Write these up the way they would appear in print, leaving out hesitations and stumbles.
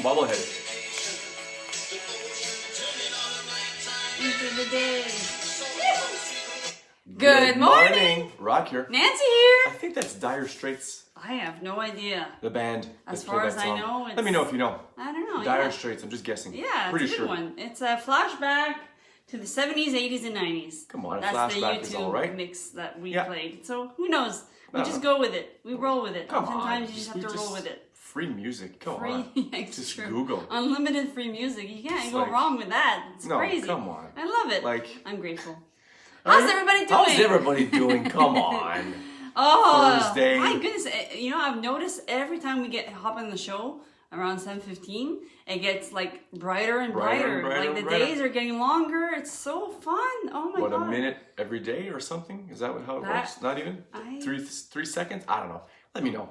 bobblehead. Into the day. Good morning. Rock here. Nancy I here. think that's Dire Straits, I have no idea. the band. As that far played as that I song. know, Let me know if you know. I don't know. Dire yeah. Straits, I'm just guessing. Yeah, Pretty it's a good sure. one. It's a flashback to the 70s, 80s, and 90s. Come on, a That's the flashback YouTube is all right. mix that we Yeah. played. So who knows? We Uh-huh. just go with it. We roll with it. Come on. Sometimes you just have to roll with it. Free music, come Free, on. it's Just true. Google. Unlimited free music. You can't It's go like- wrong with that. It's No, crazy. come on. I love it. Like, I'm grateful. How's everybody doing? how's everybody doing? Come on. Oh, Thursday. my goodness. You know, I've noticed every time we hop on the show around 7:15, it gets like brighter and brighter. Like the days are getting longer. It's so fun. Oh my What, god. a minute every day or something? Is that how it That- works? Not even? I- 3 seconds? I don't know. Let me know.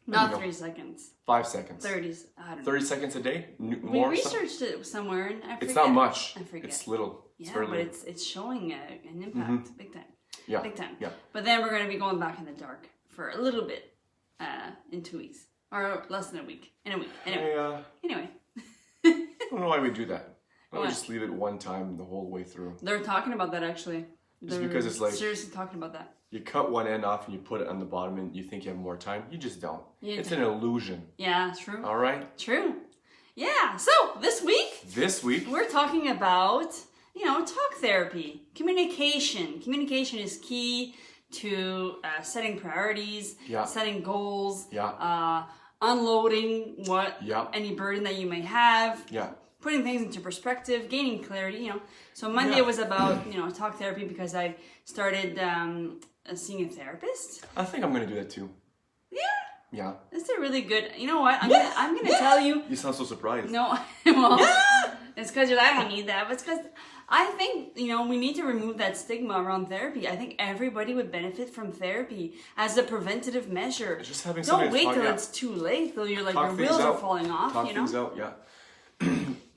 Not know. 3 seconds. 5 seconds. 30s. I don't know. 30 seconds a day? We More? researched it somewhere and I forget. It's not much. I forget. It's little. It's Yeah, very but little. it's showing an impact. Big time. Yeah. Big time. Yeah. But then we're going to be going back in the dark for a little bit in 2 weeks. Or less than a week. In a week. Anyway. Anyway. I don't know why we do that. Why don't we What? just leave it one time the whole way through? They're talking about that actually. Just They're because it's like- seriously talking about that. You cut one end off and you put it on the bottom and you think you have more time. You just don't. You It's an illusion. Yeah, true. All right? True. Yeah. So this week This week, we're talking about, talk therapy, communication. Communication is key to setting priorities, Yeah. setting goals, yeah, unloading Yeah. any burden that you may have, yeah. putting things into perspective, gaining clarity. So Monday Yeah. was about talk therapy because I started seeing a therapist. I think I'm going to do that too. Yeah, Yeah. it's a really good. You know what? I'm gonna tell you. You sound so surprised. No, well, it's because you're like, I don't need that. But it's because I think, we need to remove that stigma around therapy. I think everybody would benefit from therapy as a preventative measure. Just having somebody Don't wait to talk, till yeah. it's too late, till you're like, Talk your things wheels are out. falling off, Talk things out, yeah.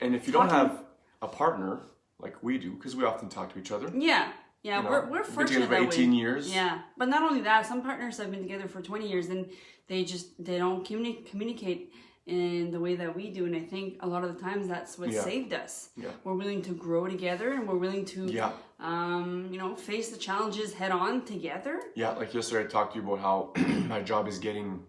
And if you don't have a partner like we do, because we often talk to each other. Yeah. Yeah, You know, we're we've been fortunate together for that 18 way. years. Yeah, but not only that, some partners have been together for 20 years and they don't communicate in the way that we do, and I think a lot of the times that's what Yeah. saved us. Yeah. We're willing to grow together and we're willing to Yeah. face the challenges head on together. Yeah, like yesterday I talked to you about how my job is getting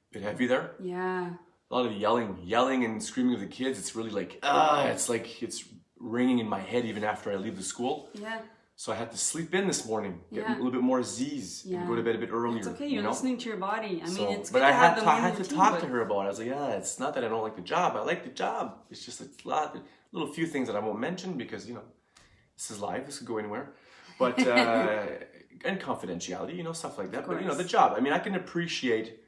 a bit heavy there. Yeah. A lot of yelling and screaming of the kids. It's really like, it's ringing in my head even after I leave the school. Yeah. So I had to sleep in this morning, get Yeah. a little bit more Z's, Yeah. and go to bed a bit earlier. It's okay, you're listening to your body. I mean, So- it's good but to I have had them to, I in had to routine, talk but- to her about it. I was like, it's not that I don't like the job. I like the job. It's just a little few things that I won't mention because, this is live. This could go anywhere. But, and confidentiality, stuff like that. But, course. the job. I mean, I can appreciate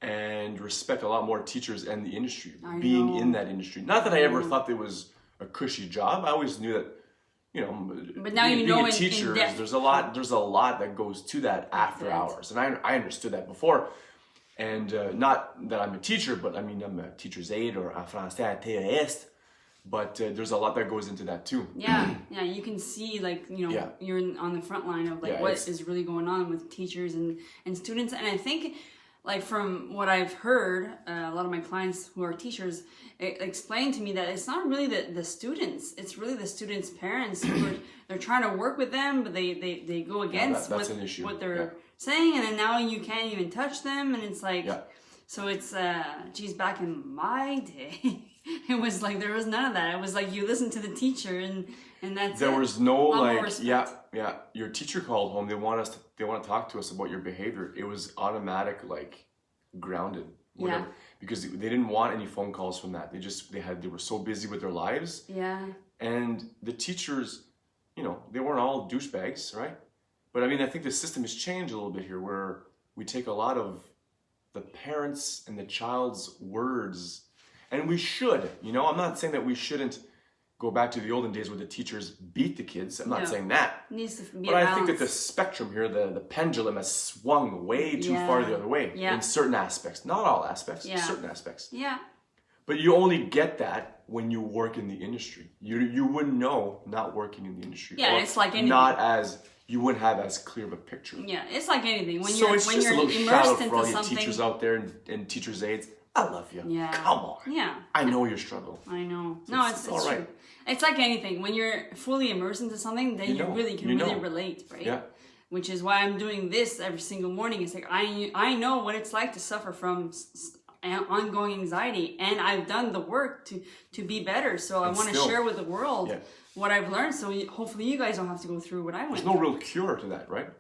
and respect a lot more teachers and the industry, being know. in that industry. Not that I ever thought there was a cushy job. I always knew that, But now being, you know being a in teacher, depth. there's a lot that goes to that after Right. hours, and I understood that before. And not that I'm a teacher, but I mean I'm a teacher's aide or en français un théoriste. But there's a lot that goes into that too. Yeah, you can see Yeah. you're on the front line of Yeah, what it's- is really going on with teachers and students. And I think from what I've heard, a lot of my clients who are teachers explain to me that it's not really the students, it's really the students' parents who they're trying to work with them, but they go against that's an issue. what they're Yeah. saying, and then now you can't even touch them, and it's like, Yeah. so it's, geez, back in my day, it was like there was none of that. It was like you listen to the teacher and that's There it. was no A lot more like, respect. yeah. Your teacher called home. They want to talk to us about your behavior. It was automatic, like grounded, whatever. Yeah. Because they didn't want any phone calls from that. They were so busy with their lives. Yeah. And the teachers, they weren't all douchebags, right? But I mean, I think the system has changed a little bit here where we take a lot of the parents and the child's words, and we should, I'm not saying that we shouldn't go back to the olden days where the teachers beat the kids. I'm not No. saying that. It needs to be But a I think that the balance. spectrum here, the pendulum has swung way too Yeah. far the other way Yeah. in certain aspects. Not all aspects, Yeah. certain aspects. Yeah. But you only get that when you work in the industry. You wouldn't know not working in the industry. Yeah, or it's like anything. not as you wouldn't have as clear of a picture. Yeah, it's like anything. When So you're it's when just a you're little shout out immersed for all into you something. teachers out there and teachers' aides. I love you. Yeah. Come on. Yeah. I know your struggle. I know. No, it's all right. true. It's like anything. When you're fully immersed into something, then you really can really relate, right? Yeah. Which is why I'm doing this every single morning. It's like I know what it's like to suffer from ongoing anxiety, and I've done the work to be better. So I want to share with the world what I've learned. So hopefully you guys don't have to go through what I went through. There's no real cure to that, right?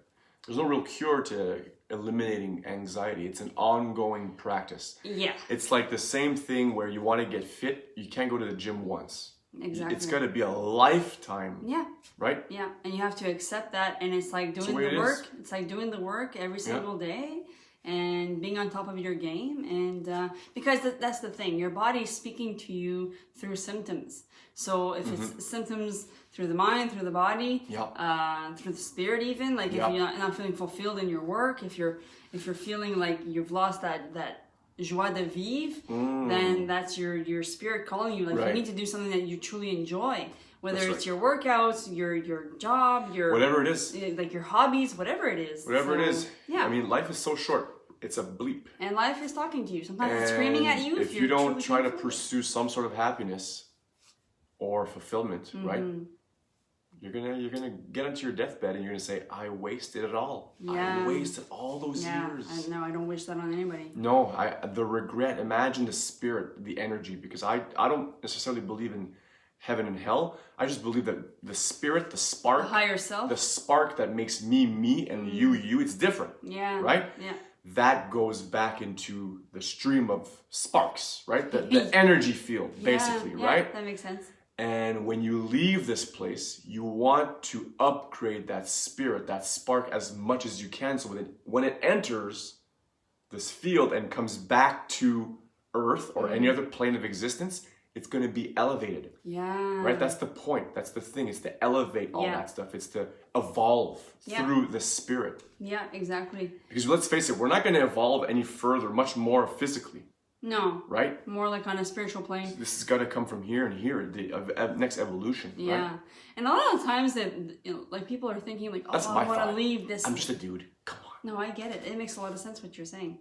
There's no real cure to eliminating anxiety. It's an ongoing practice. Yeah. It's like the same thing where you want to get fit. You can't go to the gym once. Exactly. It's got to be a lifetime. Yeah. Right? Yeah. And you have to accept that. And it's like doing the work. It's like doing the work every single day and being on top of your game. And because that's the thing. Your body is speaking to you through symptoms. So if it's symptoms through the mind, through the body, through the spirit even, like if you're not feeling fulfilled in your work, if you're feeling like you've lost that joie de vivre, then that's your spirit calling you. Like you need to do something that you truly enjoy, whether it's your workouts, your job, your whatever it is, like your hobbies, whatever it is. Whatever it is. Yeah. I mean, life is so short. It's a bleep. And life is talking to you. Sometimes it's screaming at you. If you don't try to pursue some sort of happiness or fulfillment, right? You're gonna get into your deathbed and you're gonna say, I wasted it all. I wasted all those years. No, I don't wish that on anybody. No, the regret, imagine the spirit, the energy, because I don't necessarily believe in heaven and hell. I just believe that the spirit, the spark, the higher self, the spark that makes me and you, it's different. Yeah. Right? Yeah. That goes back into the stream of sparks, right? The energy field, basically, right? That makes sense. And when you leave this place, you want to upgrade that spirit, that spark as much as you can. So when it enters this field and comes back to Earth or any other plane of existence, it's going to be elevated. Yeah. Right? That's the point. That's the thing. It's to elevate all that stuff. It's to evolve through the spirit. Yeah, exactly. Because let's face it, we're not going to evolve any further, much more physically. No. Right? More like on a spiritual plane. This has got to come from here and here, the next evolution. Yeah. Right? And a lot of times that like people are thinking like, oh, I want to leave this. I'm just a dude. Come on. No, I get it. It makes a lot of sense what you're saying.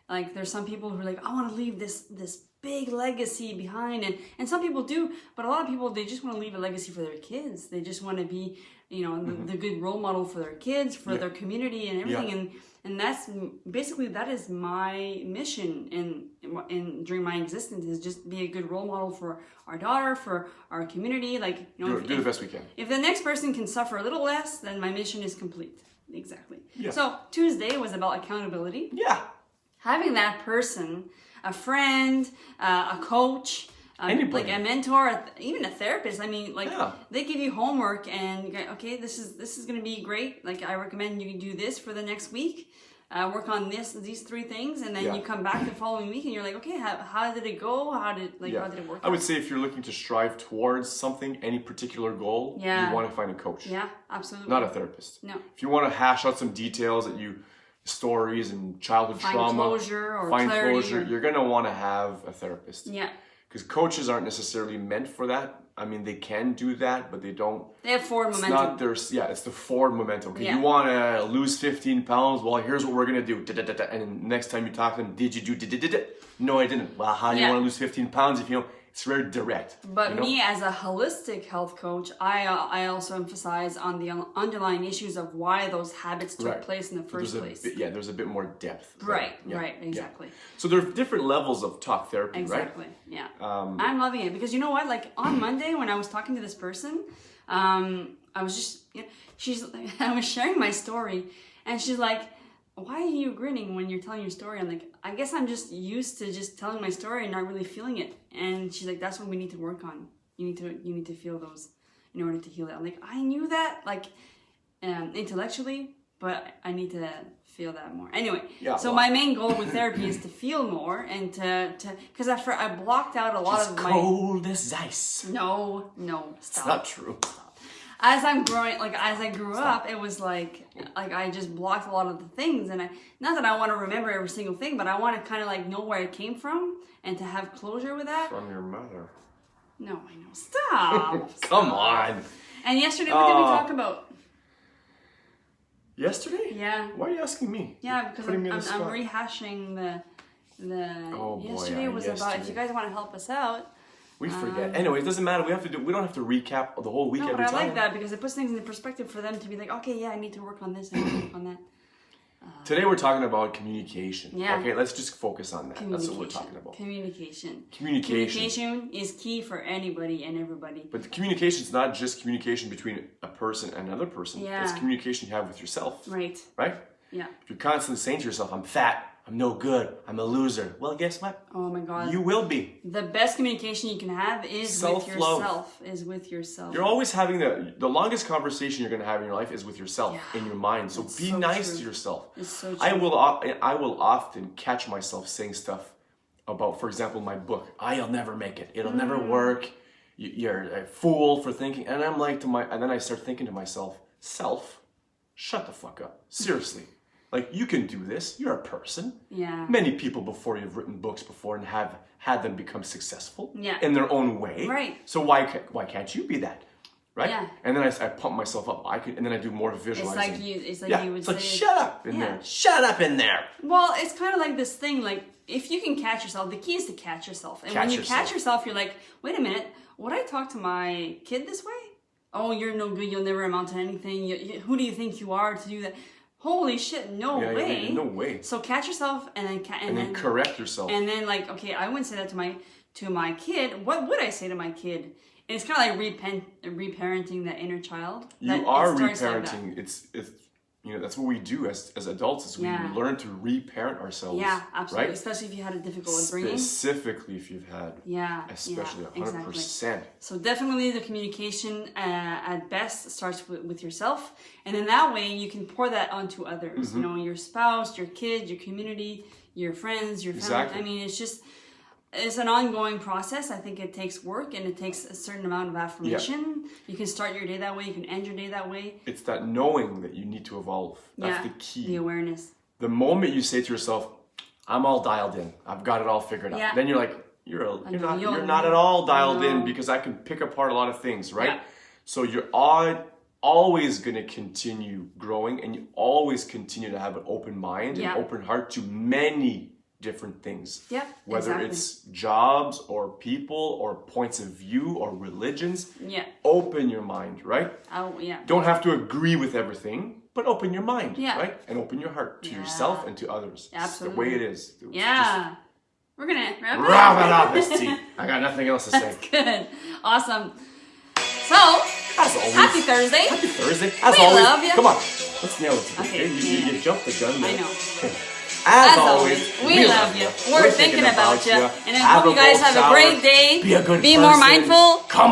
Like there's some people who are like, I want to leave this big legacy behind, and some people do, but a lot of people, they just want to leave a legacy for their kids. They just want to be, the good role model for their kids, for their community and everything. And that's basically, that is my mission in during my existence, is just be a good role model for our daughter, for our community. Like, do the best we can. If the next person can suffer a little less, then my mission is complete. Exactly. Yeah. So Tuesday was about accountability. Yeah. Having that person, a friend, a coach, like a mentor, even a therapist. I mean, like they give you homework and you go, okay, this is going to be great. Like I recommend you do this for the next week. Work on these 3 things, and then you come back the following week and you're like, okay, how did it go? How did it work? I would say if you're looking to strive towards something, any particular goal, you want to find a coach. Yeah, absolutely. Not a therapist. No. If you want to hash out some details stories and childhood trauma, find closure, you're going to want to have a therapist. Yeah. Because coaches aren't necessarily meant for that. I mean, they can do that, but they don't. They have forward momentum. It's the forward momentum. Okay, you want to lose 15 pounds? Well, here's what we're going to do. And then next time you talk to them, did you do? No, I didn't. Well, how do you want to lose 15 pounds if it's very direct. But me as a holistic health coach, I also emphasize on the underlying issues of why those habits took place in the first place. There's a bit more depth. Right, exactly. Yeah. So there are different levels of talk therapy, exactly. right? Yeah. I'm loving it because you know what? Like on Monday when I was talking to this person, I was just, I was sharing my story and she's like, why are you grinning when you're telling your story? I'm like, I guess I'm just used to just telling my story and not really feeling it. And she's like, that's what we need to work on. You need to feel those in order to heal it. I'm like, I knew that like intellectually, but I need to feel that more. Anyway, my main goal with therapy is to feel more and to because I blocked out a lot of my cold as ice. No, stop. It's not true. As I'm growing, like as I grew up, it was like I just blocked a lot of the things, and not that I want to remember every single thing, but I want to kind of like know where it came from and to have closure with that. From your mother. No, I know. Stop. Come on. And yesterday, what did we talk about? Yesterday? Yeah. Why are you asking me? Yeah, because I'm rehashing Oh, boy, yesterday yeah, was about if yesterday. you guys want to help us out. We forget. Anyway, it doesn't matter. We don't have to recap the whole week No, but every I time. like that because it puts things into perspective for them to be like, okay, yeah, I need to work on this, I need to work on that. Today we're talking about communication. Yeah. Okay, let's just focus on that. That's what we're talking about. Communication. Communication. Communication is key for anybody and everybody. But the communication is not just communication between a person and another person. Yeah. It's communication you have with yourself. Right. Right? Yeah. If you're constantly saying to yourself, I'm fat, I'm no good, I'm a loser. Well, guess what? Oh my God. You will be. The best communication you can have is with Self-love. yourself. Is with yourself. You're always having the longest conversation you're going to have in your life is with yourself, in your mind. So That's be so nice true. to yourself. It's so true. I will often catch myself saying stuff about, for example, my book. I'll never make it. It'll never work. You're a fool for thinking. And I'm like and then I start thinking to myself, self, shut the fuck up. Seriously. Like, you can do this. You're a person. Yeah. Many people before you've written books before and have had them become successful Yeah. in their own way. Right. So why can't you be that? Right? Yeah. And then I pump myself up. And then I do more It's visualizing. like you would it's say. like, shut up in Yeah. there. Shut up in there. Well, it's kind of like this thing, like, if you can catch yourself, the key is to catch yourself. And when Catch you catch yourself. yourself, you're like, wait a minute, would I talk to my kid this way? Oh, you're no good, you'll never amount to anything. Who do you think you are to do that? Holy shit, no Yeah, way. no way. So catch yourself and then And then correct yourself. And then like, okay, I wouldn't say that to my kid. What would I say to my kid? And it's kind of like reparenting that inner child. You That are it starts like that. reparenting. It's that's what we do as adults. Is we Yeah. learn to reparent ourselves. Yeah, absolutely. Right? Especially if you had a difficult upbringing. Specifically if you've had. Yeah, Especially yeah, 100%. So definitely the communication at best starts with yourself, and then that way you can pour that onto others. Mm-hmm. You know, your spouse, your kids, your community, your friends, your family. Exactly. I mean, it's an ongoing process. I think it takes work and it takes a certain amount of affirmation. You can start your day that way. You can end your day that way. It's that knowing that you need to evolve. That's the key. The awareness. The moment you say to yourself, I'm all dialed in. I've got it all figured out. Yeah. Then you're like, you're not at all dialed in No. because I can pick apart a lot of things, right? Yeah. So you're always going to continue growing, and you always continue to have an open mind Yeah. and open heart to many different things. Yeah, Whether exactly. it's jobs or people or points of view or religions, Yeah. open your mind, right? Oh, yeah. Don't have to agree with everything, but open your mind, Yeah. right? And open your heart to Yeah. yourself and to others. It's Absolutely. the way it is. Yeah. We're gonna wrap it Just wrap it up. up, Misty. I got nothing else to say. Good. Awesome. So, As always. happy Thursday. Happy Thursday. As We always. love ya. Come on. Let's nail it today. Okay, You jumped the gun there. I know. Okay. As always, we love you. We're thinking about you. And I hope you guys have a great day. Be a good Be more person. mindful. Come on.